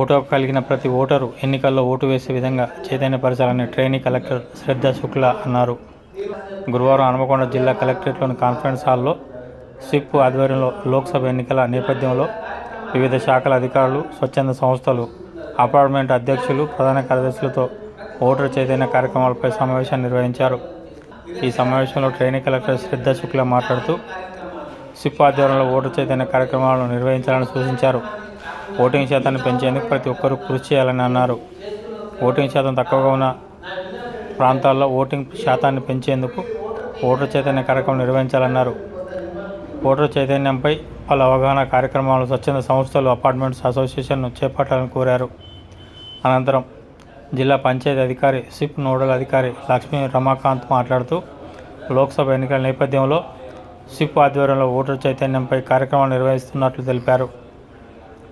Vote హక్కు కలిగిన ప్రతి ఓటరు ఎన్నికల్లో ఓటు వేసే విధంగా చైతన్యపరచాలని ట్రైనీ కలెక్టర్ శ్రద్ధ శుక్లా అన్నారు. గురువారం హన్మకొండ జిల్లా కలెక్టరేట్లోని కాన్ఫరెన్స్ హాల్లో స్విప్ ఆధ్వర్యంలో లోక్సభ ఎన్నికల నేపథ్యంలో వివిధ శాఖల అధికారులు, స్వచ్ఛంద సంస్థలు, అపార్ట్మెంట్ అధ్యక్షులు, ప్రధాన కార్యదర్శులతో ఓటర్ చైతన్య కార్యక్రమాలపై సమావేశాన్ని నిర్వహించారు. ఈ సమావేశంలో ట్రైనీ కలెక్టర్ శ్రద్ధ శుక్లా మాట్లాడుతూ స్విప్ ఆధ్వర్యంలో ఓటర్ చైతన్య కార్యక్రమాలను నిర్వహించాలని సూచించారు. ఓటింగ్ శాతాన్ని పెంచేందుకు ప్రతి ఒక్కరూ కృషి చేయాలని అన్నారు. ఓటింగ్ శాతం తక్కువగా ఉన్న ప్రాంతాల్లో ఓటింగ్ శాతాన్ని పెంచేందుకు ఓటర్ చైతన్య కార్యక్రమం నిర్వహించాలన్నారు. ఓటర్ చైతన్యంపై పలు అవగాహన కార్యక్రమాలు స్వచ్ఛంద సంస్థలు, అపార్ట్మెంట్స్ అసోసియేషన్ను చేపట్టాలని కోరారు. అనంతరం జిల్లా పంచాయతీ అధికారి, స్విప్ నోడల్ అధికారి లక్ష్మీ రమాకాంత్ మాట్లాడుతూ లోక్సభ ఎన్నికల నేపథ్యంలో స్విప్ ఆధ్వర్యంలో ఓటర్ చైతన్యంపై కార్యక్రమాలు నిర్వహిస్తున్నట్లు తెలిపారు.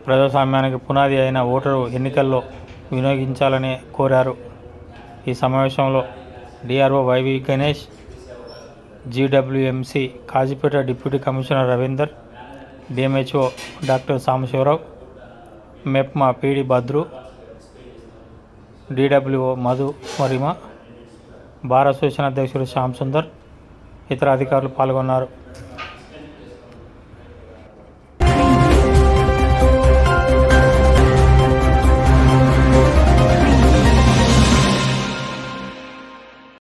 ప్రజాస్వామ్యానికి పునాది అయిన ఓటరు ఎన్నికల్లో వినియోగించాలని కోరారు. ఈ సమావేశంలో DRO Y V Ganesh, GWMC Kazipet deputy commissioner Ravinder, DMHO doctor Sambasivarao, MEPMA PD Bhadru, DWO Madhu Marima, bar association అధ్యక్షుడు శ్యామ్ సుందర్, ఇతర అధికారులు పాల్గొన్నారు.